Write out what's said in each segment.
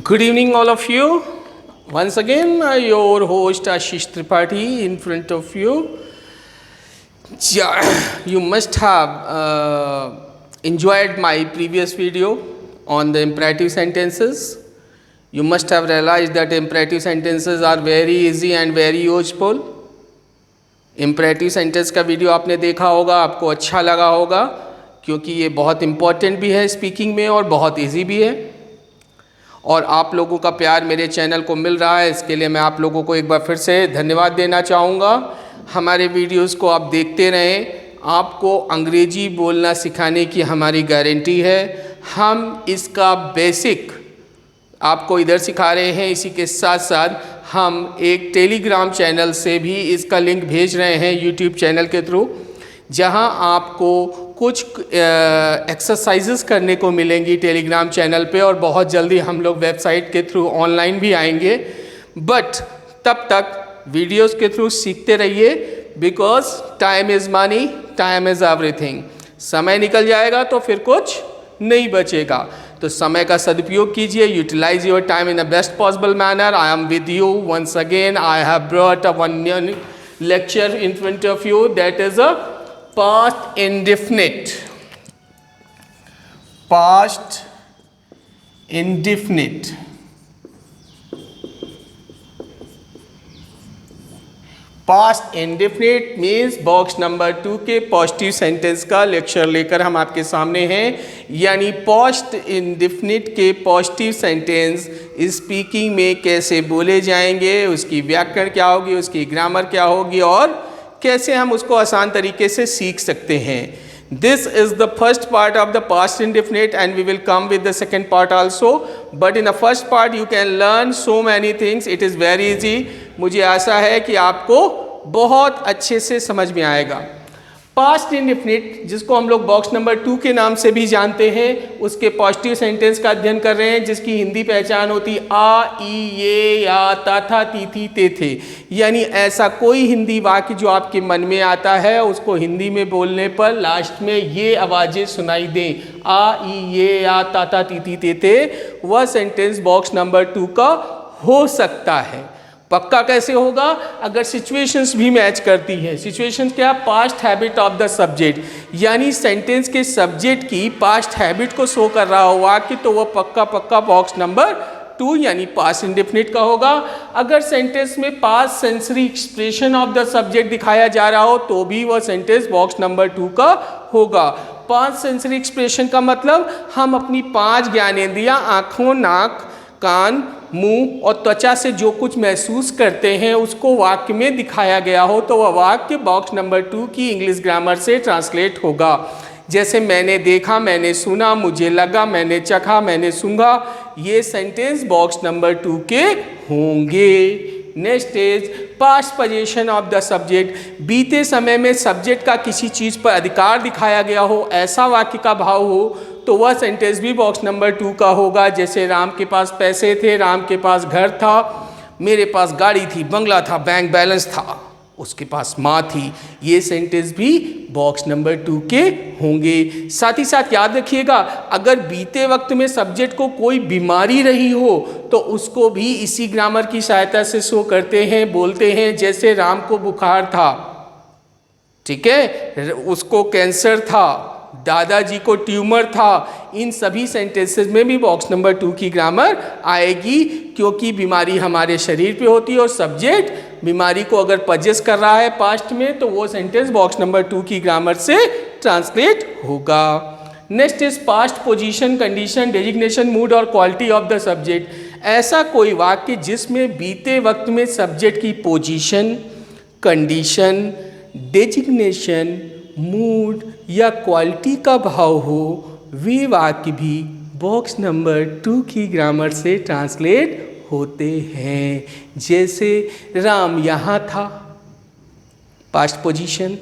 Good evening, all of you. Once again, your host Ashish Tripathi in front of you. You must have enjoyed my previous video on the imperative sentences. You must have realized that imperative sentences are very easy and very useful. imperative sentence का video आपने देखा होगा, आपको अच्छा लगा होगा क्योंकि ये बहुत इम्पॉर्टेंट भी है स्पीकिंग में और बहुत इजी भी है। और आप लोगों का प्यार मेरे चैनल को मिल रहा है, इसके लिए मैं आप लोगों को एक बार फिर से धन्यवाद देना चाहूँगा। हमारे वीडियोस को आप देखते रहें, आपको अंग्रेजी बोलना सिखाने की हमारी गारंटी है। हम इसका बेसिक आपको इधर सिखा रहे हैं, इसी के साथ साथ हम एक टेलीग्राम चैनल से भी इसका लिंक भेज रहे हैं यूट्यूब चैनल के थ्रू, जहां आपको कुछ एक्सरसाइजेस करने को मिलेंगी टेलीग्राम चैनल पे। और बहुत जल्दी हम लोग वेबसाइट के थ्रू ऑनलाइन भी आएंगे, बट तब तक वीडियोस के थ्रू सीखते रहिए, because time is money, time is everything. समय निकल जाएगा तो फिर कुछ नहीं बचेगा, तो समय का सदुपयोग कीजिए। Utilise your time in the best possible manner. I am with you once again. I have brought a one lecture in front of you, that is a past indefinite. Past indefinite. Past indefinite means box number 2 के positive sentence का lecture लेकर हम आपके सामने हैं। यानी past indefinite के positive sentence speaking में कैसे बोले जाएंगे, उसकी व्याकरण क्या होगी, उसकी ग्रामर क्या होगी और कैसे हम उसको आसान तरीके से सीख सकते हैं। This is the first part of the past indefinite and we will come with the second part also. But in the first part you can learn so many things. It is very easy. मुझे आशा है कि आपको बहुत अच्छे से समझ में आएगा। पास्ट इंडेफिनिट, जिसको हम लोग बॉक्स नंबर 2 के नाम से भी जानते हैं, उसके पॉजिटिव सेंटेंस का अध्ययन कर रहे हैं, जिसकी हिंदी पहचान होती आ, ई, ये, या, ता, था, ती, थी, ते, थे। यानी ऐसा कोई हिंदी वाक्य जो आपके मन में आता है, उसको हिंदी में बोलने पर लास्ट में ये आवाज़ें सुनाई दें, आ, ई, ये, या, ता, था, ती, थी, ते, थे, वह सेंटेंस बॉक्स नंबर 2 का हो सकता है। पक्का कैसे होगा? अगर सिचुएशंस भी मैच करती हैं। सिचुएशंस क्या? Past habit of the subject, यानी सेंटेंस के सब्जेक्ट की पास्ट हैबिट को शो कर रहा हो वाक्य, तो वह पक्का बॉक्स नंबर 2 यानी पास्ट इंडेफिनिट का होगा। अगर सेंटेंस में past sensory expression of the subject दिखाया जा रहा हो तो भी वह सेंटेंस बॉक्स नंबर 2 का होगा। पास्ट सेंसरी एक्सप्रेशन का मतलब हम अपनी 5 ज्ञानेंद्रियां, आँखों, नाक, कान, मुंह और त्वचा से जो कुछ महसूस करते हैं उसको वाक्य में दिखाया गया हो, तो वह वाक्य बॉक्स नंबर 2 की इंग्लिश ग्रामर से ट्रांसलेट होगा। जैसे मैंने देखा, मैंने सुना, मुझे लगा, मैंने चखा, मैंने सूंघा, ये सेंटेंस बॉक्स नंबर 2 के होंगे। Next is past position of the subject, बीते समय में सब्जेक्ट का किसी चीज़ पर अधिकार दिखाया गया हो, ऐसा वाक्य का भाव हो, तो वह सेंटेंस भी बॉक्स नंबर 2 का होगा। जैसे राम के पास पैसे थे, राम के पास घर था, मेरे पास गाड़ी थी, बंगला था, बैंक बैलेंस था, उसके पास माँ थी, ये सेंटेंस भी बॉक्स नंबर 2 के होंगे। साथ ही साथ याद रखिएगा, अगर बीते वक्त में सब्जेक्ट को कोई बीमारी रही हो तो उसको भी इसी ग्रामर की सहायता से शो करते हैं, बोलते हैं। जैसे राम को बुखार था, ठीक है, उसको कैंसर था, दादाजी को ट्यूमर था, इन सभी सेंटेंसेस में भी बॉक्स नंबर 2 की ग्रामर आएगी, क्योंकि बीमारी हमारे शरीर पे होती है और सब्जेक्ट बीमारी को अगर पजेस कर रहा है पास्ट में, तो वो सेंटेंस बॉक्स नंबर 2 की ग्रामर से ट्रांसलेट होगा। Next is past position, condition, designation, mood और क्वालिटी ऑफ द सब्जेक्ट। ऐसा कोई वाक्य जिसमें बीते वक्त में सब्जेक्ट की पोजीशन, कंडीशन, डेजिग्नेशन, मूड या क्वालिटी का भाव हो, वे वाक्य भी बॉक्स नंबर 2 की ग्रामर से ट्रांसलेट होते हैं। जैसे राम यहाँ था, पास्ट पोजीशन,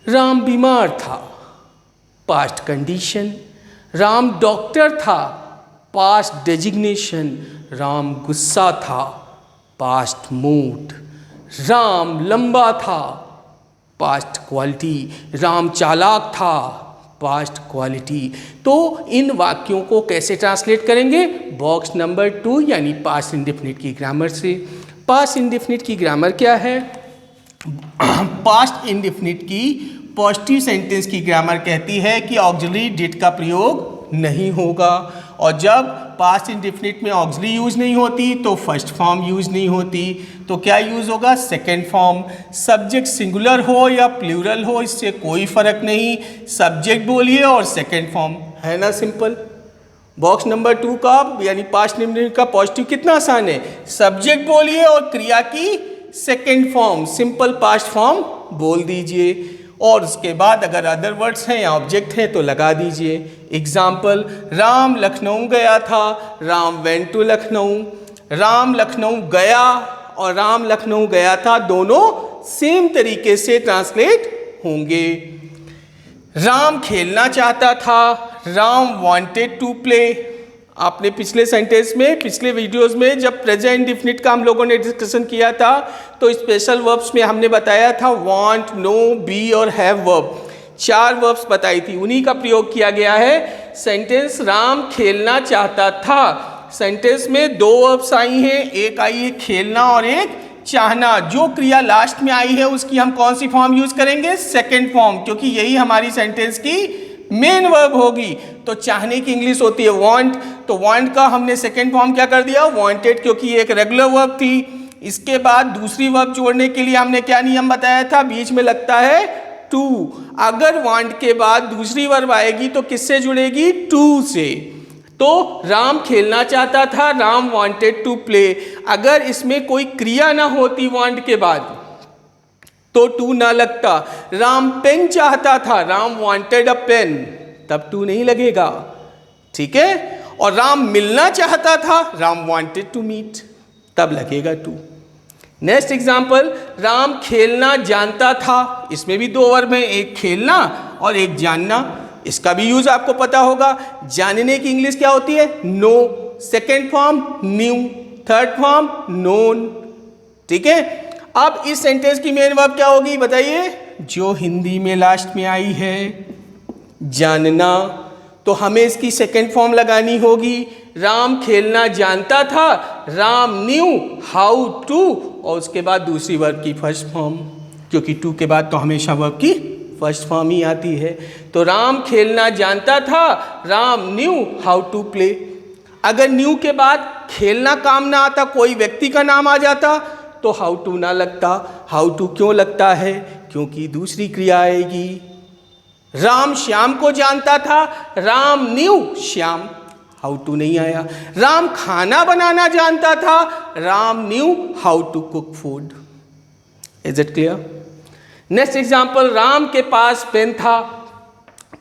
राम बीमार था, पास्ट कंडीशन, राम डॉक्टर था, पास्ट डेजिग्नेशन, राम गुस्सा था, पास्ट मूड, राम लंबा था, पास्ट क्वालिटी, राम चालाक था, पास्ट क्वालिटी। तो इन वाक्यों को कैसे ट्रांसलेट करेंगे? बॉक्स नंबर 2 यानी पास्ट इंडेफिनिट की ग्रामर से। पास्ट इंडेफिनिट की ग्रामर क्या है? पास्ट इंडेफिनिट की पॉजिटिव सेंटेंस की ग्रामर कहती है कि ऑक्सिलरी डिड का प्रयोग नहीं होगा, और जब पास्ट इंडेफिनिट में ऑक्सिलरी यूज नहीं होती तो फर्स्ट फॉर्म यूज नहीं होती, तो क्या यूज होगा? Second form. सब्जेक्ट सिंगुलर हो या प्लूरल हो इससे कोई फर्क नहीं, सब्जेक्ट बोलिए और सेकंड फॉर्म, है ना सिंपल। बॉक्स नंबर 2 का यानी पास्ट इंडेफिनिट का पॉजिटिव कितना आसान है, सब्जेक्ट बोलिए और क्रिया की second form simple past form बोल दीजिए, और उसके बाद अगर अदर वर्ड्स हैं या ऑब्जेक्ट हैं तो लगा दीजिए। एग्जाम्पल, राम लखनऊ गया था, राम वेंट टू लखनऊ। राम लखनऊ गया और राम लखनऊ गया था दोनों सेम तरीके से ट्रांसलेट होंगे। राम खेलना चाहता था, राम वांटेड टू प्ले। आपने पिछले सेंटेंस में, पिछले वीडियोस में जब प्रेजेंट इंडेफिनिट का हम लोगों ने डिस्कशन किया था तो स्पेशल वर्ब्स में हमने बताया था वांट, नो, बी और हैव वर्ब, 4 वर्ब्स बताई थी, उन्हीं का प्रयोग किया गया है। सेंटेंस राम खेलना चाहता था, सेंटेंस में 2 वर्ब्स आई हैं, एक आई है खेलना और एक चाहना। जो क्रिया लास्ट में आई है उसकी हम कौन सी फॉर्म यूज करेंगे? सेकेंड फॉर्म, क्योंकि यही हमारी सेंटेंस की मेन वर्ब होगी। तो चाहने की इंग्लिश होती है वांट, तो वांट का हमने सेकंड फॉर्म क्या कर दिया? वांटेड, क्योंकि ये एक रेगुलर वर्ब थी। इसके बाद दूसरी वर्ब जोड़ने के लिए हमने क्या नियम बताया था? बीच में लगता है टू। अगर वांट के बाद दूसरी वर्ब आएगी तो किससे जुड़ेगी? टू से। तो राम खेलना चाहता था, राम वांटेड टू प्ले। अगर इसमें कोई क्रिया ना होती वांट के बाद तो टू ना लगता। राम पेन चाहता था, राम वांटेड अ पेन, तब टू नहीं लगेगा, ठीक है। और राम मिलना चाहता था, राम वांटेड टू मीट, तब लगेगा टू। नेक्स्ट एग्जांपल, राम खेलना जानता था, इसमें भी 2 वर्ब हैं, एक खेलना और एक जानना। इसका भी यूज आपको पता होगा। जानने की इंग्लिश क्या होती है? Know, second form knew, third form known, ठीक है। अब इस सेंटेंस की मेन वर्ब क्या होगी बताइए? जो हिंदी में लास्ट में आई है, जानना, तो हमें इसकी सेकेंड फॉर्म लगानी होगी। राम खेलना जानता था, राम न्यू हाउ टू, और उसके बाद दूसरी वर्ब की फर्स्ट फॉर्म, क्योंकि टू के बाद तो हमेशा वर्ब की फर्स्ट फॉर्म ही आती है। तो राम खेलना जानता था, Ram knew how to play. अगर न्यू के बाद खेलना काम ना आता, कोई व्यक्ति का नाम आ जाता तो हाउ टू ना लगता। हाउ टू क्यों लगता है? क्योंकि दूसरी क्रिया आएगी। राम श्याम को जानता था, Ram knew Shyam, how to नहीं आया। राम खाना बनाना जानता था, Ram knew how to cook food. Is it clear? Next example, Ram के पास पेन था,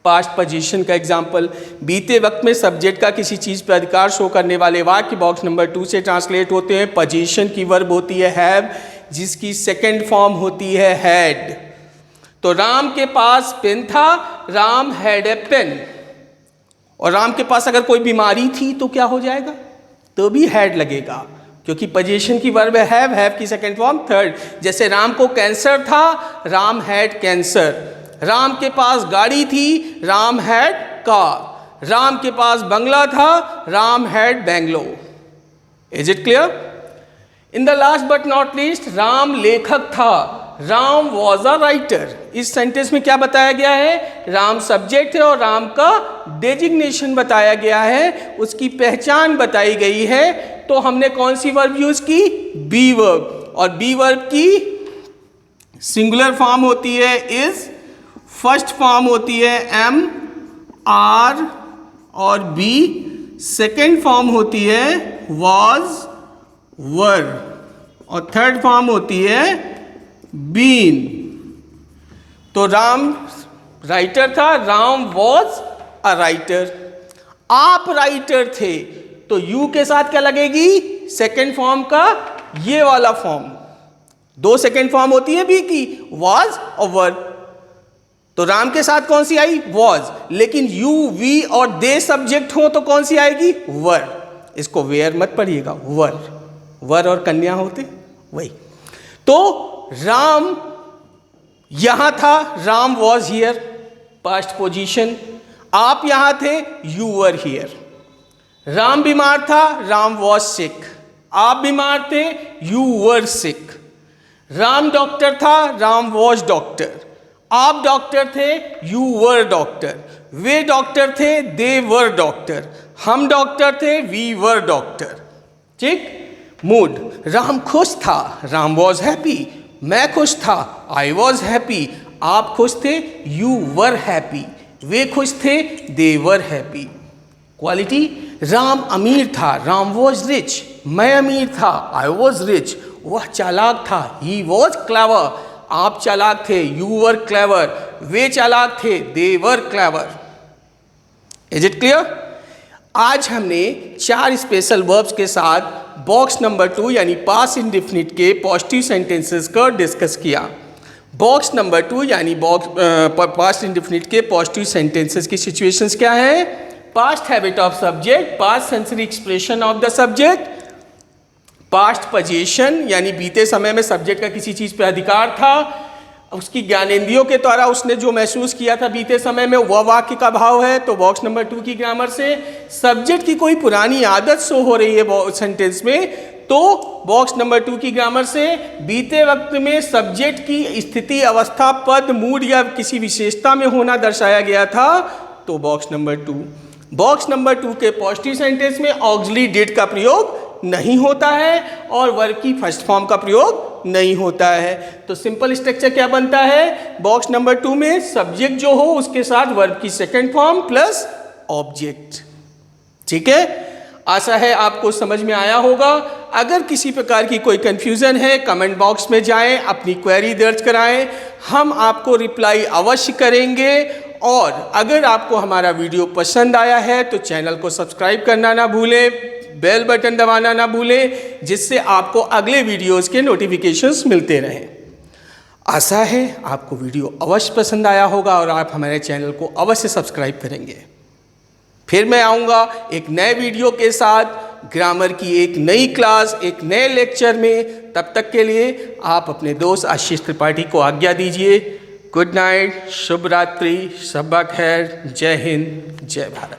पास्ट पोजीशन का एग्जाम्पल। बीते वक्त में सब्जेक्ट का किसी चीज़ पर अधिकार शो करने वाले वाक्य बॉक्स नंबर 2 से ट्रांसलेट होते हैं। पोजीशन की वर्ब होती है हैव, जिसकी सेकंड फॉर्म होती है हैड। तो राम के पास पेन था, राम हैड ए पेन। और राम के पास अगर कोई बीमारी थी तो क्या हो जाएगा? तो भी हैड लगेगा, क्योंकि पोजीशन की वर्ब है हैव की सेकंड फॉर्म थर्ड। जैसे राम को कैंसर था, राम हैड कैंसर। राम के पास गाड़ी थी, राम हैड कार। राम के पास बंगला था, Ram had Bangalore. Is it clear? In the last but not least, Ram लेखक था, राम वॉज अ राइटर। इस सेंटेंस में क्या बताया गया है? राम सब्जेक्ट है और राम का डेजिग्नेशन बताया गया है, उसकी पहचान बताई गई है। तो हमने कौन सी वर्ब यूज की? Be verb. और बी वर्ब की सिंगुलर फॉर्म होती है इज, फर्स्ट फॉर्म होती है एम आर और बी, सेकेंड फॉर्म होती है वॉज वर, और थर्ड फॉर्म होती है बीन। तो राम राइटर था, राम वॉज अ राइटर। आप राइटर थे, तो यू के साथ क्या लगेगी? सेकेंड फॉर्म का ये वाला फॉर्म। 2 सेकेंड फॉर्म होती है बी की, वॉज और वर। तो राम के साथ कौन सी आई? वॉज। लेकिन यू, वी और दे सब्जेक्ट हो तो कौन सी आएगी? वर। इसको वेयर मत पढ़िएगा, वर। वर और कन्या होते वही। तो राम यहां था, Ram was here, past position, आप यहाँ थे, यू वर हियर। राम बीमार था, राम वॉज सिक, आप बीमार थे, you were sick. Ram doctor था, राम वॉज डॉक्टर, आप डॉक्टर थे, you were doctor. Way doctor थे, दे वर डॉक्टर, हम डॉक्टर थे, वी वर डॉक्टर। ठीक। मूड, राम खुश था, राम वॉज हैप्पी, मैं खुश था, आई वॉज हैप्पी, आप खुश थे, यू वर हैप्पी, वे खुश थे, दे वर हैप्पी। क्वालिटी, राम अमीर था, राम वॉज रिच, मैं अमीर था, आई वॉज रिच, वह चालाक था, ही वॉज क्लेवर, आप चालाक थे, यू वर क्लेवर, वे चालाक थे, दे वर क्लेवर। Is it clear? आज हमने 4 स्पेशल वर्ब्स के साथ बॉक्स नंबर 2 यानी पास्ट इंडेफिनिट के पॉजिटिव सेंटेंसेस का डिस्कस किया। बॉक्स नंबर 2 यानी पास्ट इंडेफिनिट के पॉजिटिव सेंटेंसेस की सिचुएशंस क्या है? Past habit of subject, past sensory expression of the subject, past position यानी बीते समय में सब्जेक्ट का किसी चीज़ पे अधिकार था, उसकी ज्ञानेंद्रियों के द्वारा उसने जो महसूस किया था बीते समय में वह वाक्य का भाव है। तो बॉक्स नंबर 2 की ग्रामर से सब्जेक्ट की कोई पुरानी आदत शो हो रही है सेंटेंस में, तो बॉक्स नंबर 2 की ग्रामर से बीते वक्त में सब्जेक्ट की स्थिति, अवस्था, पद, मूड या किसी विशेषता में होना दर्शाया गया था, तो बॉक्स नंबर 2। बॉक्स नंबर 2 के पॉजिटिव सेंटेंस में ऑक्सिलरी डिड का प्रयोग नहीं होता है और वर्ब की फर्स्ट फॉर्म का प्रयोग नहीं होता है। तो सिंपल स्ट्रक्चर क्या बनता है? बॉक्स नंबर 2 में सब्जेक्ट जो हो उसके साथ वर्ब की सेकंड फॉर्म प्लस ऑब्जेक्ट। ठीक है, आशा है आपको समझ में आया होगा। अगर किसी प्रकार की कोई कंफ्यूजन है, कमेंट बॉक्स में जाएं, अपनी क्वेरी दर्ज कराएं, हम आपको रिप्लाई अवश्य करेंगे। और अगर आपको हमारा वीडियो पसंद आया है तो चैनल को सब्सक्राइब करना ना भूलें, बेल बटन दबाना ना भूलें, जिससे आपको अगले वीडियोस के नोटिफिकेशंस मिलते रहें। आशा है आपको वीडियो अवश्य पसंद आया होगा और आप हमारे चैनल को अवश्य सब्सक्राइब करेंगे। फिर मैं आऊँगा एक नए वीडियो के साथ, ग्रामर की एक नई क्लास, एक नए लेक्चर में। तब तक के लिए आप अपने दोस्त आशीष त्रिपाठी को आज्ञा दीजिए। गुड नाइट, शुभ रात्रि, शब्बा खैर, जय हिंद, जय भारत।